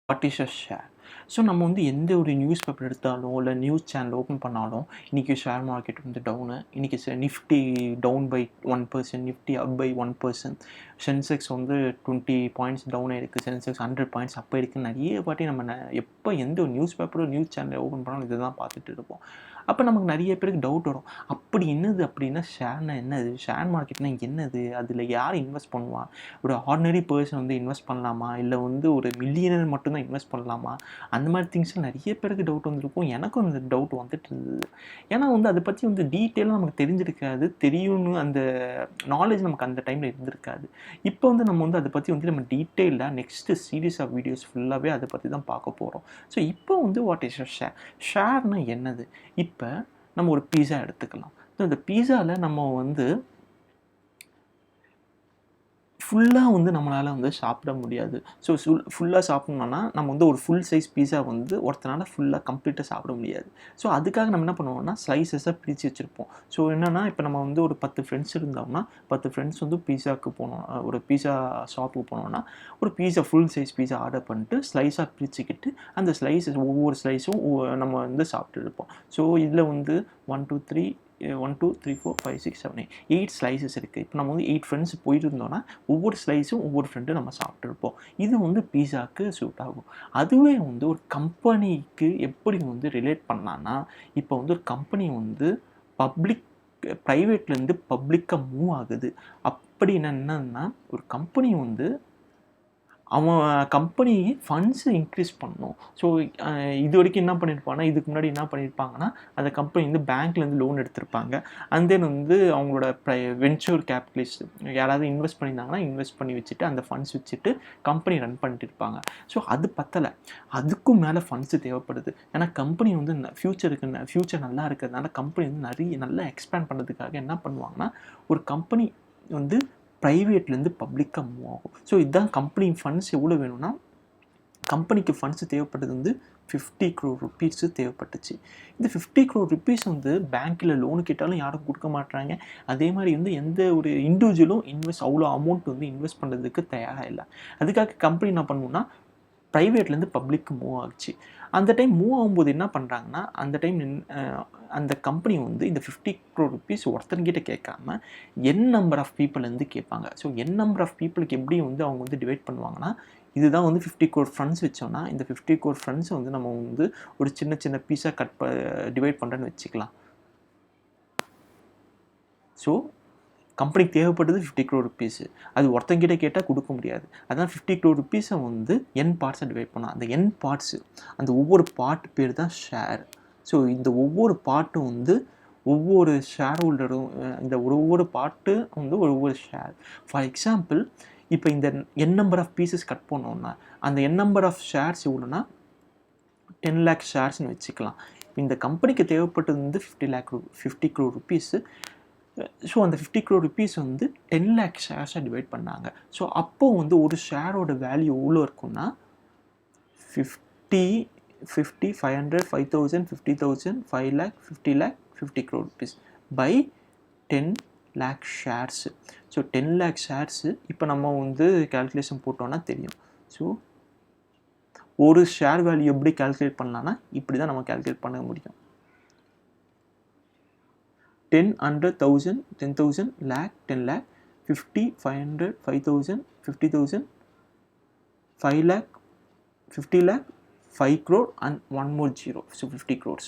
What is a share? So நம்ம வந்து எந்த ஒரு நியூஸ் பேப்பர் எடுத்தாலும் இல்லை நியூஸ் சேனல் ஓப்பன் பண்ணாலும் இன்றைக்கி ஷேர் மார்க்கெட் வந்து டவுனு, இன்றைக்கி Nifty down by 1%, Nifty up by 1%, Sensex வந்து 20 பாயிண்ட்ஸ் டவுன் ஆகிருக்கு, சென்செக்ஸ் 100 பாயிண்ட்ஸ் அப்போ இருக்குது. நிறைய வாட்டி நம்ம எப்போ எந்த ஒரு நியூஸ் பேப்பரும் நியூஸ் சேனல் ஓப்பன் பண்ணாலும் இதை தான் பார்த்துட்டு இருப்போம். அப்போ நமக்கு நிறைய பேருக்கு டவுட் வரும், அப்படி என்னது அப்படின்னா ஷேர்னா என்னது, ஷேர் மார்க்கெட்னா என்னது, அதில் யார் இன்வெஸ்ட் பண்ணுவான், ஒரு ஆர்டினரி பர்சன் வந்து இன்வெஸ்ட் பண்ணலாமா, இல்லை வந்து ஒரு மில்லியனர் மட்டும்தான் இன்வெஸ்ட் பண்ணலாமா, அந்த மாதிரி திங்ஸில் நிறைய பேருக்கு டவுட் வந்திருக்கும். எனக்கும் அந்த டவுட் வந்துட்டு இருந்தது. ஏன்னா வந்து அதை பற்றி வந்து டீட்டெயிலாக நமக்கு தெரிஞ்சிருக்காது, தெரியும்னு அந்த நாலேஜ் நமக்கு அந்த டைமில் இருந்திருக்காது. இப்போ வந்து நம்ம வந்து அதை பற்றி வந்து நம்ம டீட்டெயிலாக நெக்ஸ்ட்டு சீரீஸ் ஆஃப் வீடியோஸ் ஃபுல்லாகவே அதை பற்றி தான் பார்க்க போகிறோம். ஸோ இப்போ வந்து வாட் இஸ் அ ஷேர்? ஷேர்னா என்னது? இப்போ நம்ம ஒரு பீஸா எடுத்துக்கலாம். ஸோ இந்த பீஸாவில் நம்ம வந்து ஃபுல்லாக வந்து நம்மளால் வந்து சாப்பிட முடியாது. ஸோ ஃபுல்லாக சாப்பிட்ணுன்னா நம்ம வந்து ஒரு ஃபுல் சைஸ் பீஸா வந்து ஒருத்தனால ஃபுல்லாக கம்ப்ளீட்டாக சாப்பிட முடியாது. ஸோ அதுக்காக நம்ம என்ன பண்ணுவோம்னா ஸ்லைசஸாக பிரித்து வச்சுருப்போம். ஸோ என்னென்னா இப்போ நம்ம வந்து ஒரு 10 ஃப்ரெண்ட்ஸ் இருந்தோம்னா 10 ஃப்ரெண்ட்ஸ் வந்து பீஸாவுக்கு போனோம், ஒரு பீஸா ஷாப்புக்கு போனோம்னா ஒரு பீஸா ஃபுல் சைஸ் பீஸா ஆர்டர் பண்ணிட்டு ஸ்லைஸாக பிரிச்சுக்கிட்டு அந்த ஸ்லைஸஸ் ஒவ்வொரு ஸ்லைஸும் நம்ம வந்து சாப்பிட்டு இருப்போம். ஸோ இதில் வந்து 1 2 3 1 2 3 4 5 6 7 8 ஸ்லைசஸ் இருக்குது. இப்போ நம்ம வந்து 8 ஃப்ரெண்ட்ஸ் போயிட்டு இருந்தோம்னா ஒவ்வொரு ஸ்லைஸும் ஒவ்வொரு ஃப்ரெண்டும் நம்ம சாப்பிட்ருப்போம். இது வந்து பீஸாவுக்கு சூட் ஆகும். அதுவே வந்து ஒரு கம்பெனிக்கு எப்படி வந்து ரிலேட் பண்ணலான்னா, இப்போ வந்து ஒரு கம்பெனி வந்து ப்ரைவேட்லேருந்து பப்ளிக்காக மூவ் ஆகுது. அப்படின்னு என்னன்னா ஒரு கம்பெனி வந்து அவன் கம்பெனி ஃபண்ட்ஸை இன்க்ரீஸ் பண்ணணும். ஸோ இது வரைக்கும் என்ன பண்ணியிருப்பாங்கன்னா, இதுக்கு முன்னாடி என்ன பண்ணியிருப்பாங்கன்னா, அந்த கம்பெனி வந்து பேங்க்லேருந்து லோன் எடுத்திருப்பாங்க. அண்ட் தென் வந்து அவங்களோட வென்ச்சர் கேபிட்டலிஸ்ட் யாராவது இன்வெஸ்ட் பண்ணியிருந்தாங்கன்னா இன்வெஸ்ட் பண்ணி வச்சுட்டு அந்த ஃபண்ட்ஸ் வச்சுட்டு கம்பெனி ரன் பண்ணிட்டு இருப்பாங்க. ஸோ அது பத்தலை, அதுக்கும் மேலே ஃபண்ட்ஸு தேவைப்படுது. ஏன்னா கம்பெனி வந்து ஃப்யூச்சர் நல்லா இருக்கிறதுனால கம்பெனி வந்து நல்லா எக்ஸ்பேண்ட் பண்ணுறதுக்காக என்ன பண்ணுவாங்கன்னா, ஒரு கம்பெனி வந்து ப்ரைவேட்லேருந்து பப்ளிக்காக மூவ் ஆகும். ஸோ இதுதான் கம்பெனி ஃபண்ட்ஸ் எவ்வளோ வேணும்னா, கம்பெனிக்கு ஃபண்ட்ஸ் தேவைப்பட்டது வந்து 50 crore rupees தேவைப்பட்டுச்சு. இந்த 50 crore rupees வந்து பேங்க்கில் லோனு கேட்டாலும் யாரும் கொடுக்க மாட்டாங்க. அதே மாதிரி வந்து எந்த ஒரு இண்டிவிஜுவலும் அவ்வளோ அமௌண்ட் வந்து இன்வெஸ்ட் பண்ணுறதுக்கு தயாராக இல்லை. அதுக்காக கம்பெனி என்ன பண்ணணும்னா ப்ரைவேட்லேருந்து பப்ளிக்கு மூவ் ஆகுச்சு. அந்த டைம் மூவ் ஆகும்போது என்ன பண்ணுறாங்கன்னா, அந்த டைம் அந்த கம்பெனி வந்து இந்த 50 crore rupees ஒருத்தன்கிட்ட கேட்காம நம்பர் ஆஃப் பீப்புளேருந்து கேட்பாங்க. ஸோ நம்பர் ஆஃப் பீப்புளுக்கு எப்படி வந்து அவங்க வந்து டிவைட் பண்ணுவாங்கன்னா, இதுதான் வந்து 50 crore ஃபண்ட்ஸ் வச்சோன்னா இந்த 50 crore ஃபண்ட்ஸை வந்து நம்ம வந்து ஒரு சின்ன சின்ன பீஸாக டிவைட் பண்ணுறேன்னு வச்சுக்கலாம். ஸோ கம்பெனிக்கு தேவைப்பட்டது 50 crore rupees. அது ஒருத்தங்கிட்ட கேட்டால் கொடுக்க முடியாது. அதான் 50 crore rupees வந்து பார்ட்ஸை டிவைட் பண்ணலாம். அந்த பார்ட்ஸு அந்த ஒவ்வொரு பார்ட் பேர் தான் ஷேர். ஸோ இந்த ஒவ்வொரு பார்ட்டும் வந்து ஒவ்வொரு ஷேர் ஹோல்டரும் இந்த ஒவ்வொரு பார்ட்டு வந்து ஒவ்வொரு ஷேர். ஃபார் எக்ஸாம்பிள் இப்போ இந்த நம்பர் ஆஃப் பீசஸ் கட் பண்ணோன்னா அந்த நம்பர் ஆஃப் ஷேர்ஸ் எவ்வளோன்னா 10 lakh ஷேர்ஸ்னு வச்சுக்கலாம். இந்த கம்பெனிக்கு தேவைப்பட்டது வந்து 50 crore rupees. ஸோ அந்த 50 crore rupees வந்து 10 lakh ஷேர்ஸாக டிவைட் பண்ணாங்க. ஸோ அப்போது வந்து ஒரு ஷேரோட வேல்யூ எவ்வளோ இருக்குன்னா 50 50 500 5000 50,000 5 lakh 50 lakh 50 crore rupees by 10 lakh shares. So 10 lakh shares இப்போ நம்ம வந்து கேல்குலேஷன் போட்டோன்னா தெரியும். ஸோ ஒரு ஷேர் வேல்யூ எப்படி கேல்குலேட் பண்ணலான்னா இப்படி தான் நம்ம கேல்குலேட் பண்ண முடியும். 10 100 1000 10,000 lakh 10 lakh 50 500 5000 50,000 5 lakh 50 lakh 5 crore and one more zero. So 50 crores.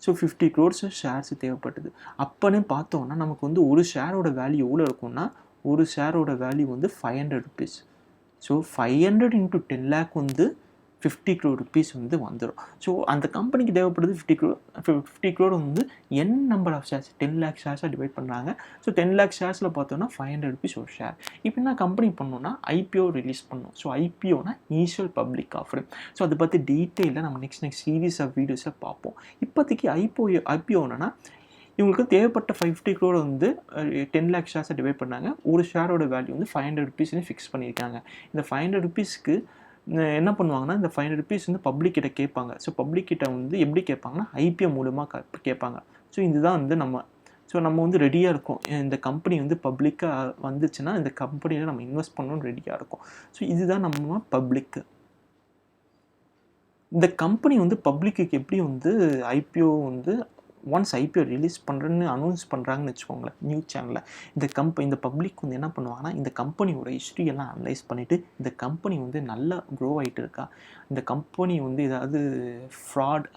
So 50 crores shares தேவைப்பட்டது. அப்போன்னு பார்த்தோன்னா நமக்கு வந்து ஒரு ஷேரோட வேல்யூ எவ்வளோ இருக்கும்னா ஒரு ஷேரோட வேல்யூ வந்து 500 rupees. ஸோ 500 into 10 lakh வந்து 50 crore rupees வந்து வந்துடும். ஸோ அந்த கம்பெனிக்கு தேவைப்படுது 50 crore வந்து நம்பர் ஆஃப் ஷேர்ஸ் 10 lakh ஷேர்ஸாக டிவைட் பண்ணுறாங்க. ஸோ 10 lakh ஷேர்ஸில் பார்த்தோன்னா 500 rupees ஒரு ஷேர். இப்போ என்ன கம்பெனி பண்ணணும்னா ஐபிஓ ரிலீஸ் பண்ணணும். ஸோ ஐபிஓனா இனிஷியல் பப்ளிக் ஆஃபரிங். ஸோ அதை பற்றி டீட்டெயிலாக நம்ம நெக்ஸ்ட் சீரீஸ் ஆஃப் வீடியோஸில் பார்ப்போம். இப்போதைக்கு ஐபிஓ என்னன்னா இவங்களுக்கு தேவைப்பட்ட 50 crore வந்து 10 lakh ஷேர்ஸை டிவைட் பண்ணாங்க. ஒரு ஷேரோட வேல்யூ வந்து 500 rupeesனு ஃபிக்ஸ் பண்ணியிருக்காங்க. இந்த 500 rupeesக்கு என்ன பண்ணுவாங்கன்னா இந்த 500 rupees வந்து பப்ளிக் கிட்ட கேட்பாங்க. ஸோ பப்ளிக் கிட்ட வந்து எப்படி கேட்பாங்கன்னா ஐபிஓ மூலமாக கேட்பாங்க. ஸோ இதுதான் வந்து நம்ம வந்து ரெடியாக இருக்கோம். இந்த கம்பெனி வந்து பப்ளிக்காக வந்துச்சுன்னா இந்த கம்பெனியில் நம்ம இன்வெஸ்ட் பண்ணணும்னு ரெடியாக இருக்கும். ஸோ இதுதான் நம்ம பப்ளிக்கு. இந்த கம்பெனி வந்து பப்ளிக்குக்கு எப்படி வந்து ஐபிஓ வந்து ஒன்ஸ் ஐபிஓ ரிலீஸ் பண்ணுறேன்னு அனௌன்ஸ் பண்ணுறாங்கன்னு வச்சுக்கோங்களேன் நியூஸ் சேனலில், இந்த பப்ளிக் வந்து என்ன பண்ணுவாங்கன்னா இந்த கம்பெனியோட ஹிஸ்ட்ரி எல்லாம் அனலைஸ் பண்ணிவிட்டு இந்த கம்பெனி வந்து நல்லா க்ரோ ஆகிட்டு இருக்கா, இந்த கம்பெனி வந்து ஏதாவது ஃப்ராட்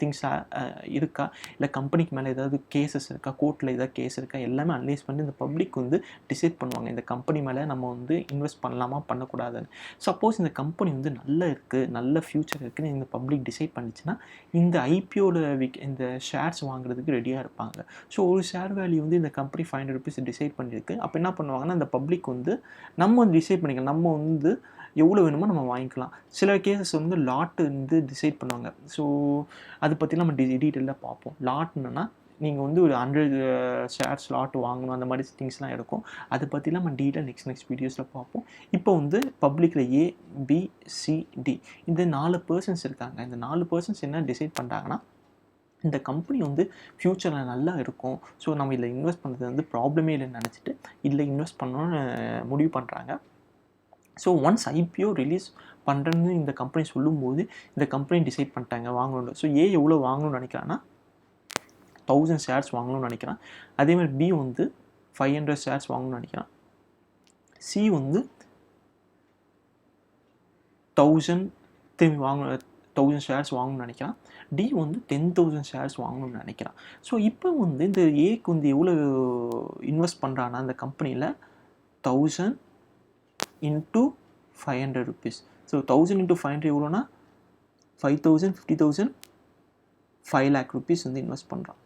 திங்ஸாக இருக்கா, இல்லை கம்பெனிக்கு மேலே ஏதாவது கேசஸ் இருக்கா, கோர்ட்டில் ஏதாவது கேஸ் இருக்கா, எல்லாமே அனலைஸ் பண்ணி இந்த பப்ளிக் வந்து டிசைட் பண்ணுவாங்க இந்த கம்பெனி மேலே நம்ம வந்து இன்வெஸ்ட் பண்ணலாமா பண்ணக்கூடாதுன்னு. சப்போஸ் இந்த கம்பெனி வந்து நல்லா இருக்குது, நல்ல ஃப்யூச்சர் இருக்குதுன்னு இந்த பப்ளிக் டிசைட் பண்ணிச்சுன்னா இந்த ஐபிஓவில் இந்த ஷேர்ஸ் வாங்குறதுக்கு ரெடியாக இருப்பாங்க. ஸோ ஒரு ஷேர் வேல்யூ வந்து இந்த கம்பெனி ₹500 டிசைட் பண்ணியிருக்கு. அப்போ என்ன பண்ணுவாங்கன்னா இந்த பப்ளிக் வந்து நம்ம வந்து டிசைட் பண்ணிக்கலாம், நம்ம வந்து எவ்வளோ வேணுமோ நம்ம வாங்கிக்கலாம். சில கேசஸ் வந்து லாட் வந்து டிசைட் பண்ணுவாங்க. ஸோ அதை பற்றிலாம் நம்ம டீட்டெயிலாக பார்ப்போம். லாட்னா நீங்கள் வந்து ஒரு 100 ஷேர்ஸ் லாட் வாங்கணும், அந்த மாதிரி திங்ஸ்லாம் இருக்கும். அதை பற்றிலாம் நம்ம டீட்டெயில் நெக்ஸ்ட் வீடியோஸில் பார்ப்போம். இப்போ வந்து பப்ளிக்கில் ஏ, பி, சி, டி இந்த 4 பர்சன்ஸ் இருக்காங்க. இந்த 4 பர்சன்ஸ் என்ன டிசைட் பண்ணுறாங்கன்னா இந்த கம்பெனி வந்து ஃப்யூச்சரில் நல்லா இருக்கும், ஸோ நம்ம இதில் இன்வெஸ்ட் பண்ணுறது வந்து ப்ராப்ளமே இல்லைன்னு நினச்சிட்டு இதில் இன்வெஸ்ட் பண்ணணும்னு முடிவு பண்ணுறாங்க. ஸோ ஒன்ஸ் ஐபிஓ ரிலீஸ் பண்ணுறேன்னு இந்த கம்பெனி சொல்லும்போது இந்த கம்பெனி டிசைட் பண்ணிட்டாங்க வாங்கணும். ஸோ ஏ எவ்வளோ வாங்கணும்னு நினைக்கிறான்னா 1000 ஷேர்ஸ் வாங்கணும்னு நினைக்கிறான். அதேமாதிரி பி வந்து 500 ஷேர்ஸ் வாங்கணும்னு நினைக்கிறான். சி வந்து 1000 திரும்பி 1000 ஷேர்ஸ் வாங்கணும்னு நினைக்கிறான். டி வந்து 10,000 ஷேர்ஸ் வாங்கணும்னு நினைக்கிறான். ஸோ இப்போ வந்து இந்த ஏக்கு வந்து எவ்வளோ இன்வெஸ்ட் பண்ணுறான்னா அந்த கம்பெனியில் 1000 into 500 rupees. So 1000 into 500 எவ்வளோனா 5,000, 50,000, 5 lakh rupees வந்து இன்வெஸ்ட் பண்ணுறான்.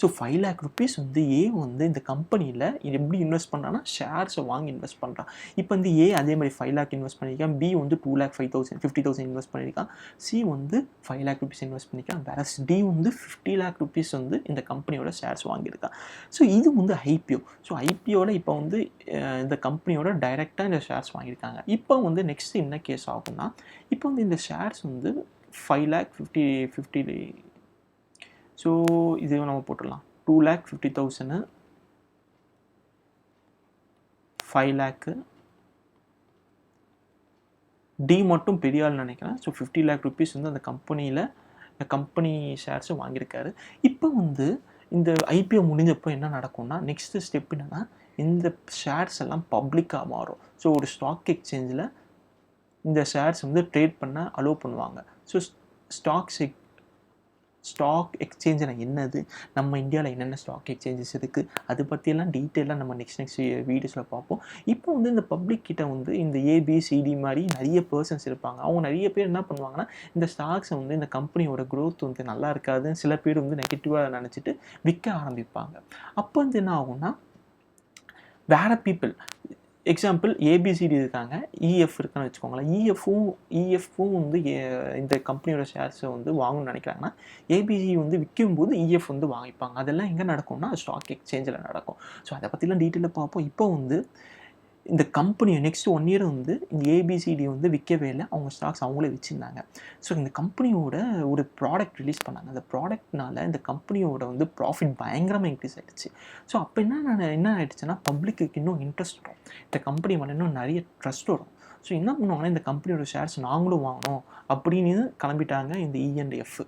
ஸோ 5 lakh rupees வந்து ஏ வந்து இந்த கம்பெனியில் எப்படி இன்வெஸ்ட் பண்ணுறான்னா ஷேர்ஸை வாங்கி இன்வெஸ்ட் பண்ணுறான். இப்போ வந்து ஏ அதே மாதிரி 5 lakh இன்வெஸ்ட் பண்ணியிருக்கான், பி வந்து 2,05,000 50,000 இன்வெஸ்ட் பண்ணியிருக்கான், சி வந்து 5 lakh rupees இன்வெஸ்ட் பண்ணியிருக்கான், வேற டி வந்து 50 lakh rupees வந்து இந்த கம்பெனியோட ஷேர்ஸ் வாங்கியிருக்கான். ஸோ இது வந்து ஐபிஓ. ஸோ ஐபிஓவில் இப்போ வந்து இந்த கம்பெனியோட டைரெக்டாக இந்த ஷேர்ஸ் வாங்கியிருக்காங்க. இப்போ வந்து நெக்ஸ்ட் என்ன கேஸ் ஆகும்னா, இப்போ வந்து இந்த ஷேர்ஸ் வந்து 5 lakh 50 ஸோ இது நம்ம போட்டுடலாம் 2,50,000 5 lakh டி மட்டும் பெரிய ஆள் நினைக்கிறேன். ஸோ 50 lakh rupees வந்து அந்த கம்பெனி ஷேர்ஸை வாங்கியிருக்காரு. இப்போ வந்து இந்த ஐபிஓ முடிஞ்சப்போ என்ன நடக்கும்னா நெக்ஸ்ட் ஸ்டெப் என்னென்னா இந்த ஷேர்ஸ் எல்லாம் பப்ளிக்காக மாறும். ஸோ ஒரு ஸ்டாக் எக்ஸ்சேஞ்சில் இந்த ஷேர்ஸ் வந்து ட்ரேட் பண்ண அலோவ் பண்ணுவாங்க. ஸோ ஸ்டாக் எக்ஸ்சேஞ்சுனா என்னது, நம்ம இந்தியாவில் என்னென்ன ஸ்டாக் எக்ஸ்சேஞ்சஸ் இருக்குது, அதை பற்றியெல்லாம் டீட்டெயிலாக நம்ம நெக்ஸ்ட் வீடியோஸில் பார்ப்போம். இப்போ வந்து இந்த பப்ளிக் கிட்ட வந்து இந்த ஏபிசிடி மாதிரி நிறைய பர்சன்ஸ் இருப்பாங்க. அவங்க நிறைய பேர் என்ன பண்ணுவாங்கன்னா இந்த ஸ்டாக்ஸை வந்து இந்த கம்பெனியோட க்ரோத் வந்து நல்லா இருக்காதுன்னு சில பேர் வந்து நெகட்டிவாக நினச்சிட்டு விற்க ஆரம்பிப்பாங்க. அப்போ வந்து என்ன ஆகும்னா வேறு பீப்புள் எக்ஸாம்பிள் ஏபிசிடி இருக்காங்க, இஎஃப் இருக்கான்னு வச்சுக்கோங்களேன். இஎஃப்பும் வந்து இந்த கம்பெனியோட ஷேர்ஸை வந்து வாங்கணும்னு நினைக்கிறாங்கன்னா ஏபிசி வந்து விற்கும்போது இஎஃப் வந்து வாங்கிப்பாங்க. அதெல்லாம் எங்கே நடக்கும்னா ஸ்டாக் எக்ஸ்சேஞ்சில் நடக்கும். ஸோ அதை பற்றிலாம் டீட்டெயிலாக பார்ப்போம். இப்போ வந்து இந்த கம்பெனி நெக்ஸ்ட் 1 year வந்து இந்த ஏபிசிடி வந்து விற்கவே இல்லை, அவங்க ஸ்டாக்ஸ் அவங்களே வச்சுருந்தாங்க. ஸோ இந்த கம்பெனியோட ஒரு ப்ராடக்ட் ரிலீஸ் பண்ணாங்க. அந்த ப்ராடக்ட்னால இந்த கம்பெனியோட வந்து ப்ராஃபிட் பயங்கரமாக இன்க்ரீஸ் ஆகிடுச்சு. ஸோ அப்போ என்ன ஆகிடுச்சுன்னா பப்ளிக்கு இன்னும் இன்ட்ரெஸ்ட் வரும், இந்த கம்பெனி மேலே இன்னும் நிறைய ட்ரஸ்ட் வரும். ஸோ என்ன பண்ணுவாங்கன்னா இந்த கம்பெனியோட ஷேர்ஸ் நாங்களும் வாங்கணும் அப்படின்னு கிளம்பிட்டாங்க இந்த இ&எஃப்.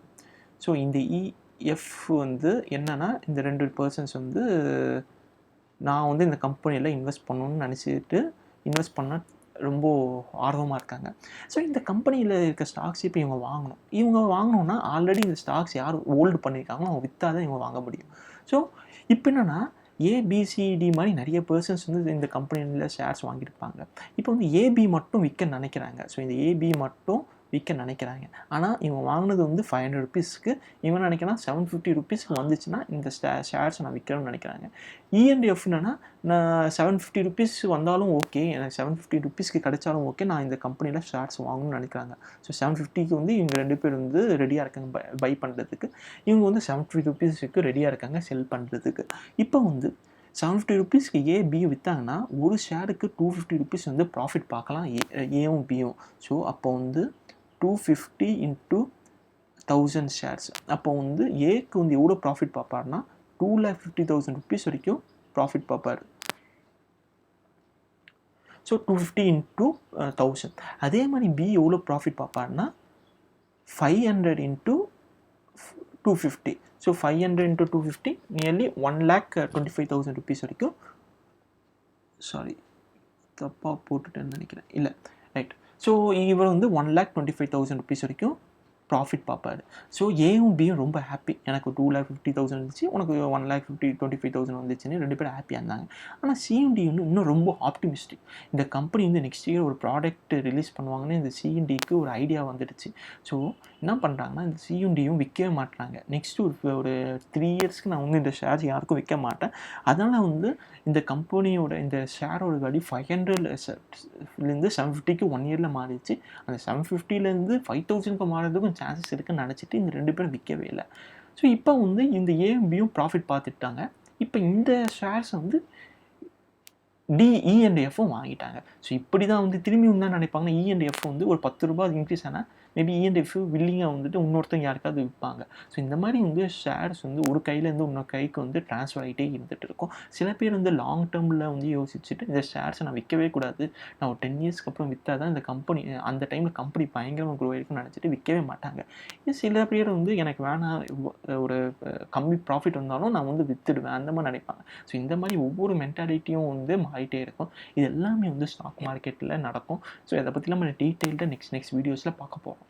ஸோ இந்த இஎஃப் வந்து என்னென்னா இந்த 2 பர்சன்ஸ் வந்து நான் வந்து இந்த கம்பெனியில் இன்வெஸ்ட் பண்ணணும்னு நினச்சிட்டு இன்வெஸ்ட் பண்ண ரொம்ப ஆர்வமாக இருக்காங்க. ஸோ இந்த கம்பெனியில் இருக்க ஸ்டாக்ஸ் இப்போ இவங்க வாங்கணுன்னா ஆல்ரெடி இந்த ஸ்டாக்ஸ் யார் ஹோல்டு பண்ணியிருக்காங்களோ அவங்க விற்றா தான் இவங்க வாங்க முடியும். ஸோ இப்போ என்னென்னா ஏபிசிடி மாதிரி நிறைய பர்சன்ஸ் வந்து இந்த கம்பெனியில் ஷேர்ஸ் வாங்கியிருப்பாங்க. இப்போ வந்து ஏபி மட்டும் விற்க நினைக்கிறாங்க. ஸோ இந்த ஏபி மட்டும் விற்க நினைக்கிறாங்க. ஆனால் இவங்க வாங்கினது வந்து 500 rupeesக்கு, இவன் நினைக்கிறான் 750 rupeesக்கு வந்துச்சுன்னா இந்த ஷேர்ஸை நான் விற்கிறேன்னு நினைக்கிறாங்க. இ&எஃப் என்னன்னா நான் 750 rupees வந்தாலும் ஓகே, எனக்கு 750 rupeesக்கு கிடைச்சாலும் ஓகே, நான் இந்த கம்பெனியில் ஷேர்ஸ் வாங்கணும்னு நினைக்கிறாங்க. ஸோ 750க்கு வந்து இவங்க 2 பேர் வந்து ரெடியாக இருக்காங்க பை பண்ணுறதுக்கு. இவங்க வந்து 750 rupeesக்கு ரெடியாக இருக்காங்க செல் பண்ணுறதுக்கு. இப்போ வந்து 750 rupeesக்கு பி விற்றாங்கன்னா ஒரு ஷேருக்கு 250 rupees வந்து ப்ராஃபிட் பார்க்கலாம் ஏவும் பியும். ஸோ அப்போ வந்து 250 into 1000 ஷேர்ஸ். அப்போ வந்து ஏக்கு வந்து எவ்வளோ ப்ராஃபிட் பார்ப்பார்னா 2,50,000 rupees வரைக்கும் ப்ராஃபிட் பார்ப்பார். So 250 into 1000. அதே மாதிரி பி எவ்வளோ ப்ராஃபிட் பார்ப்பாருன்னா 500 into 250. So 500 into 250 nearly 1,25,000 rupees வரைக்கும். சாரி, தப்பாக போட்டுட்டேன்னு நினைக்கிறேன். இல்லை, ரைட். ஸோ இவர் வந்து 1,25,000 ருபீஸ் வரைக்கும் ப்ராஃபிட் பார்ப்பாரு. ஸோ ஏவும் பியும் ரொம்ப ஹாப்பி. எனக்கு 2,50,000 இருந்துச்சு, உனக்கு 1,25,000 வந்துச்சுன்னு 2 பேரும் ஹாப்பியாக இருந்தாங்க. ஆனால் சிஎன்டி வந்து இன்னும் ரொம்ப ஆப்டிமிஸ்டிக். இந்த கம்பெனி வந்து நெக்ஸ்ட் இயர் ஒரு ப்ராடக்ட் ரிலீஸ் பண்ணுவாங்கன்னு இந்த சிஎன்டிக்கு ஒரு ஐடியா வந்துடுச்சு. ஸோ என்ன பண்ணுறாங்கன்னா, இந்த சிஎன்டியும் விற்கவே மாட்டுறாங்க. நெக்ஸ்ட் ஒரு 3 இயர்ஸ்க்கு நான் வந்து இந்த ஷேர்ஸ் யாருக்கும் விற்க மாட்டேன். அதனால் வந்து இந்த கம்பெனியோட இந்த ஷேரோட வேல்யூ 500லேருந்து 750க்கு 1 இயரில் மாறிடுச்சு. அந்த 750லேருந்து 5,000க்கு மாறதுக்கும் சான்சஸ் இருக்குன்னு நினச்சிட்டு இந்த 2 பேரும் விற்கவே இல்லை. ஸோ இப்போ வந்து இந்த ஏஎம்பியும் ப்ராஃபிட் பார்த்துட்டாங்க. இப்போ இந்த ஷேர்ஸ் வந்து இஎன்டிஎஃப்பும் வாங்கிட்டாங்க. ஸோ இப்படி தான் வந்து திரும்பியும் தான் நினைப்பாங்க, இஎன்டிஎஃப் வந்து ஒரு 10 ரூபாய் இன்க்ரீஸ் ஆனால் மேபி இஎன்டிஎஃப் வில்லிங்காக வந்துட்டு இன்னொருத்தங்க யாருக்காவது விற்பாங்க. ஸோ இந்த மாதிரி வந்து ஷேர்ஸ் வந்து ஒரு கையிலேருந்து இன்னொரு கைக்கு வந்து ட்ரான்ஸ்ஃபர் ஆகிட்டே இருந்துகிட்டு இருக்கும். சில பேர் வந்து லாங் டேர்மில் வந்து யோசிச்சுட்டு இந்த ஷேர்ஸை நான் விற்கவே கூடாது, நான் ஒரு 10 இயர்ஸ்க்கு அப்புறம் விற்றா தான் இந்த கம்பெனி அந்த டைமில் கம்பெனி பயங்கரமாக க்ரோ ஆகிருக்குன்னு நினச்சிட்டு விற்கவே மாட்டாங்க. சில பேர் வந்து எனக்கு வேணாம், ஒரு கம்மி ப்ராஃபிட் வந்தாலும் நான் வந்து விற்றுடுவேன், அந்த மாதிரி நினைப்பாங்க. ஸோ இந்த மாதிரி ஒவ்வொரு மென்டாலிட்டியும் வந்து மாறிட்டே இருக்கும். இது எல்லாமே வந்து ஸ்டாக் மார்க்கெட்டில் நடக்கும். ஸோ இதை பற்றிலாம் நம்ம டீட்டெயில்டாக நெக்ஸ்ட் வீடியோஸில் பார்க்க போகிறோம்.